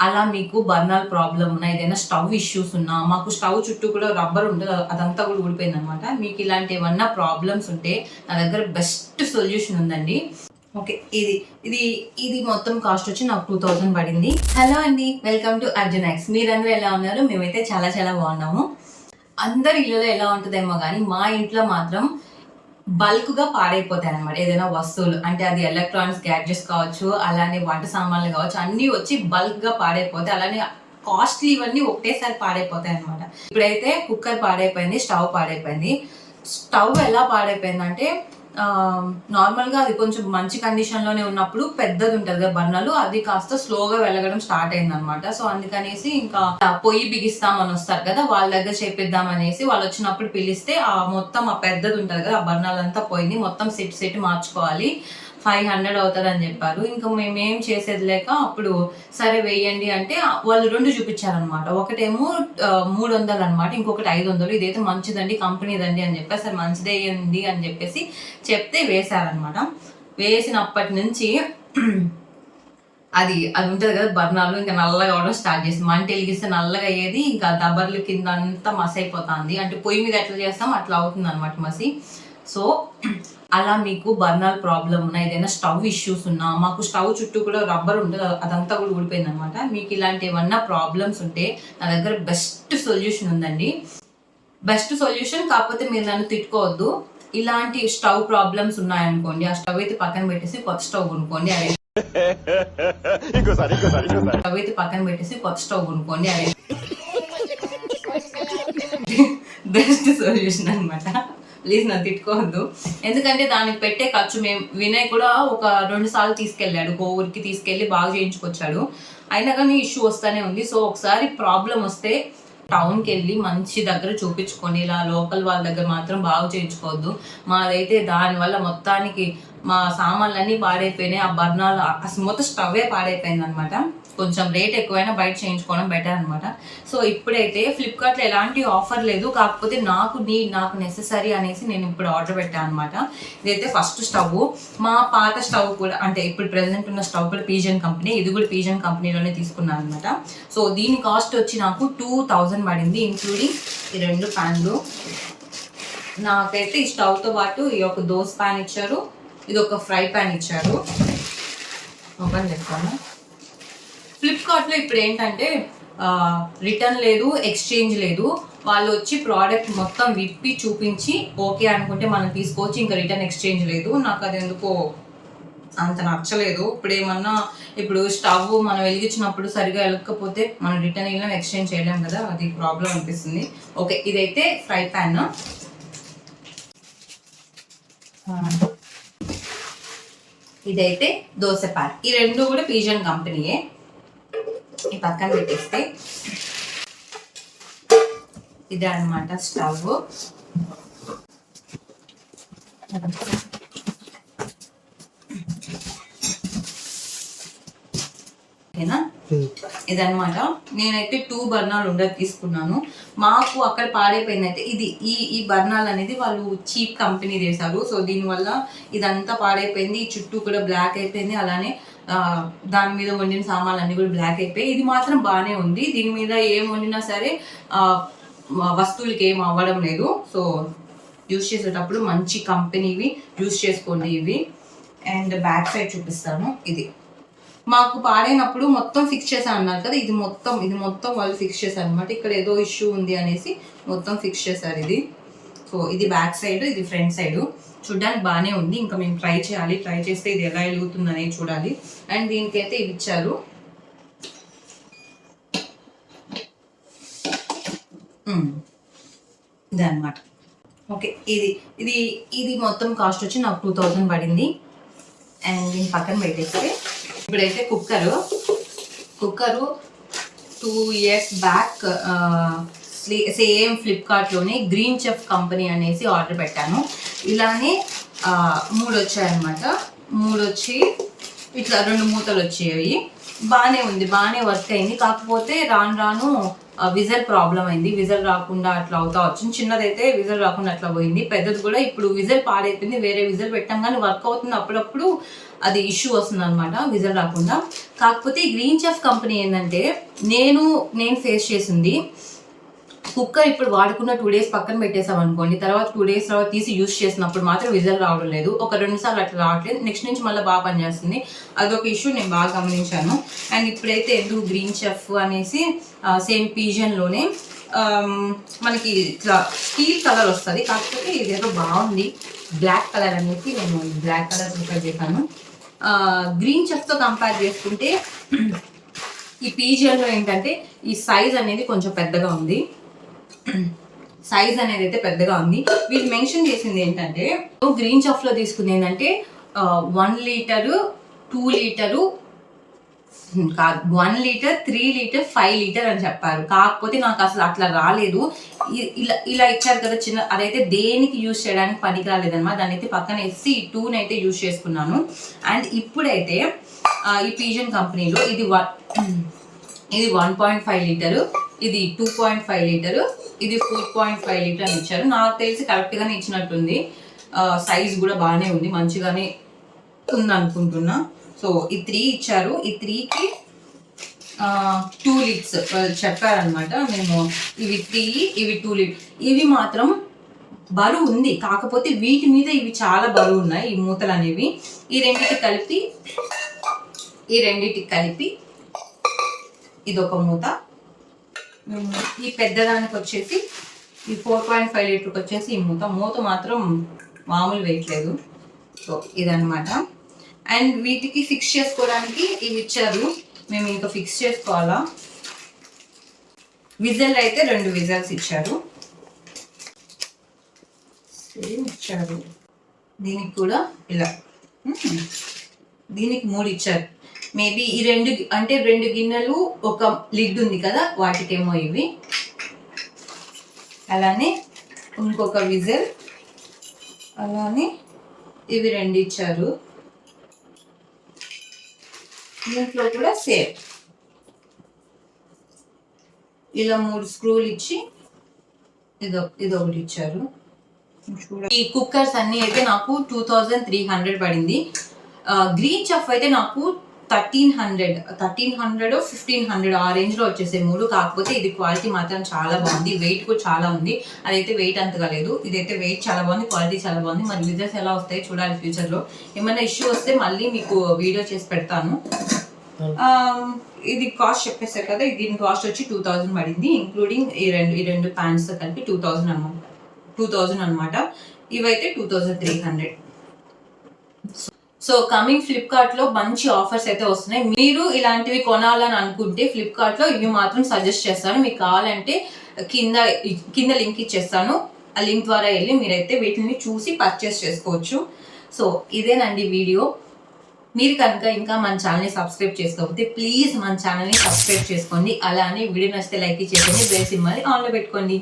అలా మీకు burner problem ఉన్నా, ఏదైనా స్టవ్ ఇష్యూస్ ఉన్నా, మాకు స్టవ్ చుట్టూ కూడా రబ్బర్ ఉంటుంది, అదంతా కూడా ఊడిపోయింది అనమాట. మీకు ఇలాంటి ఏమన్నా ప్రాబ్లమ్స్ ఉంటే నా దగ్గర బెస్ట్ సొల్యూషన్ ఉందండి. ఓకే, ఇది మొత్తం కాస్ట్ వచ్చి నాకు 2000 పడింది. హలో అండి, వెల్కమ్ టు అర్జున్ ఎక్స్. మీరందరూ ఎలా ఉన్నారు? మేమైతే చాలా చాలా బాగున్నాము. అందరి ఇళ్ళలో ఎలా ఉంటుందేమో కానీ మా ఇంట్లో మాత్రం బల్క్గా పాడైపోతాయి అనమాట. ఏదైనా వస్తువులు అంటే అది ఎలక్ట్రానిక్స్ గ్యాడ్జెట్స్ కావచ్చు, అలానే వంట సామాన్లు కావచ్చు, అన్నీ వచ్చి బల్క్గా పాడైపోతాయి. అలానే కాస్ట్లీ ఇవన్నీ ఒకటేసారి పాడైపోతాయి అనమాట. ఇప్పుడైతే కుక్కర్ పాడైపోయింది, స్టవ్ పాడైపోయింది. స్టవ్ ఎలా పాడైపోయిందంటే నార్మల్గా అది కొంచెం మంచి కండిషన్లోనే ఉన్నప్పుడు పెద్దది ఉంటుంది కదా బర్నర్లు, అది కాస్త స్లోగా వెలగడం స్టార్ట్ అయింది అనమాట. సో అందుకనేసి ఇంకా పొయ్యి బిగిస్తామని వస్తారు కదా, వాళ్ళ దగ్గర చేపిద్దాం అనేసి వాళ్ళు వచ్చినప్పుడు పిలిస్తే మొత్తం ఆ పెద్దది ఉంటుంది కదా, ఆ బర్నర్లు అంతా పోయింది. మొత్తం సెట్ మార్చుకోవాలి, 500 అవుతుంది అని చెప్పారు. ఇంకా మేమేం చేసేది లేక అప్పుడు సరే వేయండి అంటే వాళ్ళు 2 చూపించారనమాట. ఒకటేమో 300 అనమాట, ఇంకొకటి 500. ఇదైతే మంచిదండి, కంపెనీదండి అని చెప్పి సరే మంచిదేయండి అని చెప్పేసి చెప్తే వేశారనమాట. వేసినప్పటి నుంచి అది ఉంటుంది కదా బర్నర్లు, ఇంకా నల్లగా అవడం స్టార్ట్ చేసింది. మంట వెలిగిస్తే నల్లగా అయ్యేది, ఇంకా దబ్బర్లు కింద అంతా మసి అయిపోతుంది. అంటే పొయ్యి మీద ఎట్లా చేస్తాం అట్లా అవుతుంది అనమాట మసి. సో అలా మీకు బర్నర్ ప్రాబ్లం ఉన్నా, ఏదైనా స్టవ్ ఇష్యూస్ ఉన్నా, మాకు స్టవ్ చుట్టూ కూడా రబ్బర్ ఉంటుంది, అదంతా కూడా ఊడిపోయింది అనమాట. మీకు ఇలాంటి ఏమన్నా ప్రాబ్లమ్స్ ఉంటే నా దగ్గర బెస్ట్ సొల్యూషన్ ఉందండి. బెస్ట్ సొల్యూషన్ కాకపోతే మీరు నన్ను తిట్టుకోవద్దు. ఇలాంటి స్టవ్ ప్రాబ్లమ్స్ ఉన్నాయనుకోండి, ఆ స్టవ్ అయితే పక్కన పెట్టేసి కొత్త స్టవ్ కొనుక్కోండి. అదే స్టవ్ అయితే పక్కన పెట్టేసి కొత్త స్టవ్ కొనుక్కోండి. అదే బెస్ట్ సొల్యూషన్ అనమాట. ప్లీజ్ నన్ను తిట్టుకోవద్దు. ఎందుకంటే దానికి పెట్టే ఖర్చు మేము వినయ్ కూడా ఒక 2 సార్లు తీసుకెళ్ళాడు, ఊరికి తీసుకెళ్ళి బాగా చేయించుకొచ్చాడు. అయినా కానీ ఇష్యూ వస్తూనే ఉంది. సో ఒకసారి ప్రాబ్లం వస్తే టౌన్కి వెళ్ళి మంచి దగ్గర చూపించుకొని, ఇలా లోకల్ వాళ్ళ దగ్గర మాత్రం బాగా చేయించుకోవద్దు. మాదైతే దానివల్ల మొత్తానికి మా సామాన్లన్నీ పాడైపోయినాయి. ఆ బర్నర్లు అసలు మొత్తం స్టవ్వే పాడైపోయింది అనమాట. కొంచెం రేట్ ఎక్కువైనా బయట చేయించుకోవడం బెటర్ అనమాట. సో ఇప్పుడైతే ఫ్లిప్కార్ట్లో ఎలాంటి ఆఫర్ లేదు, కాకపోతే నాకు నెససరీ అనేసి నేను ఇప్పుడు ఆర్డర్ పెట్టాను అనమాట. ఇదైతే ఫస్ట్ స్టవ్. మా పాత స్టవ్ కూడా అంటే ఇప్పుడు ప్రెసెంట్ ఉన్న స్టవ్ కూడా పీజన్ కంపెనీ, ఇది కూడా పీజన్ కంపెనీలోనే తీసుకున్నాను అనమాట. సో దీని కాస్ట్ వచ్చి నాకు 2000 పడింది, ఇంక్లూడింగ్ ఈ 2 ప్యాన్లు. నాకైతే ఈ స్టవ్తో పాటు ఈ ఒక దోశ ప్యాన్ ఇచ్చారు, ఇది ఒక ఫ్రై ప్యాన్ ఇచ్చారు. ఓపెన్ చేస్తాను. ఫ్లిప్కార్ట్లో ఇప్పుడు ఏంటంటే రిటర్న్ లేదు, ఎక్స్చేంజ్ లేదు. వాళ్ళు వచ్చి ప్రోడక్ట్ మొత్తం విప్పి చూపించి ఓకే అనుకుంటే మనం తీసుకోవచ్చు, ఇంకా రిటర్న్ ఎక్స్చేంజ్ లేదు. నాకు అది ఎందుకో అంత నచ్చలేదు. ఇప్పుడు స్టవ్ మనం వెలిగించినప్పుడు సరిగా వెలగకపోతే మనం రిటర్న్ ఇలా ఎక్స్చేంజ్ చేయలేం కదా, అది ప్రాబ్లం అనిపిస్తుంది. ఓకే, ఇదైతే ఫ్రై ప్యాన్, ఇదైతే దోశ ప్యాన్. ఈ 2 కూడా పీజన్ కంపెనీయే. ఈ పక్కన పెట్టేస్తే ఇదే అనమాట స్టవ్. ఓకేనా, ఇదనమాట. నేనైతే 2 బర్నర్లు ఉండదు తీసుకున్నాను. మాకు అక్కడ పాడైపోయింది అయితే ఈ బర్నర్లు అనేది వాళ్ళు చీప్ కంపెనీ చేశారు. సో దీనివల్ల ఇదంతా పాడైపోయింది, ఈ చుట్టూ కూడా బ్లాక్ అయిపోయింది. అలానే దాని మీద వండిన సామాన్లు అన్నీ కూడా బ్లాక్ అయిపోయి, ఇది మాత్రం బాగానే ఉంది. దీని మీద ఏం వండినా సరే వస్తువులకి ఏం అవ్వడం లేదు. సో యూజ్ చేసేటప్పుడు మంచి కంపెనీవి యూజ్ చేసుకోండి ఇవి. అండ్ బ్యాక్ సైడ్ చూపిస్తాను. ఇది మాకు పాడైనప్పుడు మొత్తం ఫిక్స్ చేశాను అన్నారు కదా, ఇది మొత్తం వాళ్ళు ఫిక్స్ చేశారు అనమాట. ఇక్కడ ఏదో ఇష్యూ ఉంది అనేసి మొత్తం ఫిక్స్ చేశారు ఇది. సో ఇది బ్యాక్ సైడ్, ఇది ఫ్రంట్ సైడ్. చూడ్డానికి బాగానే ఉంది. ఇంకా మేము ట్రై చేస్తే ఇది ఎలా వెలుగుతుంది అనేది చూడాలి. అండ్ దీనికైతే ఇది ఇచ్చారు. ఇది అనమాట. ఓకే, ఇది మొత్తం కాస్ట్ వచ్చి నాకు 2000 పడింది. అండ్ దీని పక్కన పెట్టేస్తే ఇప్పుడైతే కుక్కరు 2 years బ్యాక్ సేమ్ ఫ్లిప్కార్ట్లోనే గ్రీన్ చెఫ్ కంపెనీ అనేసి ఆర్డర్ పెట్టాను. ఇలానే 3 వచ్చాయన్నమాట. 3 వచ్చి ఇట్లా 2 మూతలు వచ్చేవి. బాగానే ఉంది, బాగానే వర్క్ అయింది. కాకపోతే రాను రాను విజల్ ప్రాబ్లం అయింది. విజల్ రాకుండా అట్లా అవుతా వచ్చింది. చిన్నదైతే విజల్ రాకుండా అట్లా పోయింది. పెద్దది కూడా ఇప్పుడు విజల్ పాడైపోయింది. వేరే విజల్ పెట్టాం కానీ వర్క్ అవుతుంది. అప్పుడప్పుడు అది ఇష్యూ వస్తుంది అనమాట, విజల్ రాకుండా. కాకపోతే ఈ గ్రీన్ చెఫ్ కంపెనీ ఏంటంటే నేను ఫేస్ చేసింది, కుక్కర్ ఇప్పుడు వాడుకున్న 2 days పక్కన పెట్టేసాం అనుకోండి, తర్వాత 2 days తర్వాత తీసి యూస్ చేసినప్పుడు మాత్రం విజల్ రావడం లేదు. ఒక 2 సార్లు అట్లా రావట్లేదు. నెక్స్ట్ నుంచి మళ్ళీ బాగా పనిచేస్తుంది. అదొక ఇష్యూ నేను బాగా గమనించాను. అండ్ ఇప్పుడైతే ఎందుకు గ్రీన్ చెఫ్ అనేసి సేమ్ పీజియన్లోనే మనకి ఇట్లా స్టీల్ కలర్ వస్తుంది. కాకపోతే ఇదేదో బాగుంది, బ్లాక్ కలర్ అనేసి నేను బ్లాక్ కలర్ ప్రిఫర్ చేశాను. గ్రీన్ చెఫ్తో కంపేర్ చేసుకుంటే ఈ పీజియన్లో ఏంటంటే ఈ సైజ్ అనేది కొంచెం పెద్దగా ఉంది. సైజ్ అనేది అయితే పెద్దగా ఉంది. వీళ్ళు మెన్షన్ చేసింది ఏంటంటే గ్రీన్ చెఫ్లో తీసుకుంది ఏంటంటే 1 లీటరు, 2 లీటరు కాదు, 1 లీటర్, 3 లీటర్, 5 లీటర్ అని చెప్పారు. కాకపోతే నాకు అసలు అట్లా రాలేదు. ఇలా ఇచ్చారు కదా చిన్న, అదైతే దేనికి యూజ్ చేయడానికి పనికి రాలేదన్నమాట. దాన్ని అయితే పక్కన వేసి 2ని అయితే యూజ్ చేసుకున్నాను. అండ్ ఇప్పుడైతే ఈ పీజియన్ కంపెనీలో ఇది 1.5 లీటరు, ఇది 2.5 లీటరు, ఇది 4.5 లీటర్ అని ఇచ్చారు. నాకు తెలిసి కరెక్ట్గానే ఇచ్చినట్టుంది. సైజ్ కూడా బాగానే ఉంది, మంచిగానే ఉంది అనుకుంటున్నా. సో ఈ 3 ఇచ్చారు. ఈ 3కి 2 లీటర్స్ చెప్పారనమాట. మేము ఇవి 3, ఇవి 2 లీటర్. ఇవి మాత్రం బరువు ఉంది, కాకపోతే వీటి మీద ఇవి చాలా బరువు ఉన్నాయి ఈ మూతలు అనేవి. ఈ రెండింటికి కలిపి ఇదొక మూత. ఈ పెద్దదానికి వచ్చేసి ఈ 4.5 లీటర్కి వచ్చేసి ఈ మూత మాత్రం మామూలు వెయిట్ లేదు. సో ఇదనమాట. అండ్ వీటికి ఫిక్స్ చేసుకోవడానికి ఇవి ఇచ్చారు. మేము ఇంకా ఫిక్స్ చేసుకోవాలా. విజల్ అయితే 2 విజల్స్ ఇచ్చారు. దీనికి కూడా ఇలా, దీనికి 3 ఇచ్చారు. మేబీ ఈ 2 అంటే 2 గిన్నెలు, ఒక లిడ్ ఉంది కదా, వాటికేమో ఇవి. అలానే ఇంకొక విజల్, అలానే ఇవి 2 ఇచ్చారు. దీంట్లో కూడా సేమ్ ఇలా 3 స్క్రూలు ఇచ్చి ఇదొకటి ఇచ్చారు. ఈ కుక్కర్స్ అన్ని అయితే నాకు 2300 పడింది. గ్రీన్ చెఫ్ అయితే నాకు 1300 1500 ఆ రేంజ్ లో వచ్చేసాయి 3. కాకపోతే ఇది క్వాలిటీ మాత్రం చాలా బాగుంది, వెయిట్ కూడా చాలా ఉంది. అదైతే వెయిట్ అంతగా లేదు, ఇదైతే వెయిట్ చాలా బాగుంది, క్వాలిటీ చాలా బాగుంది. మరి రిజల్ట్స్ ఎలా వస్తాయి చూడాలి ఫ్యూచర్ లో. ఏమైనా ఇష్యూ వస్తే మళ్ళీ మీకు వీడియో చేసి పెడతాను. ఇది కాస్ట్ చెప్పేసారు కదా, దీని కాస్ట్ వచ్చి 2000 పడింది, ఇంక్లూడింగ్ ఈ రెండు ప్యాంట్స్ కలిపి 2000 అనమాట. ఇవైతే 2300. సో కమింగ్ ఫ్లిప్కార్ట్ లో మంచి ఆఫర్స్ అయితే వస్తున్నాయి. మీరు ఇలాంటివి కొనాలని అనుకుంటే ఫ్లిప్కార్ట్ లో ఇవి మాత్రం సజెస్ట్ చేస్తాను. మీకు కావాలంటే కింద లింక్ ఇచ్చేస్తాను. ఆ లింక్ ద్వారా వెళ్ళి మీరైతే వీటిని చూసి పర్చేస్ చేసుకోవచ్చు. సో ఇదేనండి వీడియో. మీరు కనుక ఇంకా మన ఛానల్ని సబ్స్క్రైబ్ చేసుకోకపోతే ప్లీజ్ మన ఛానల్ని సబ్స్క్రైబ్ చేసుకోండి. అలానే వీడియో నచ్చితే లైక్ చేయండి, బెల్ సింబల్ని ఆన్లో పెట్టుకోండి.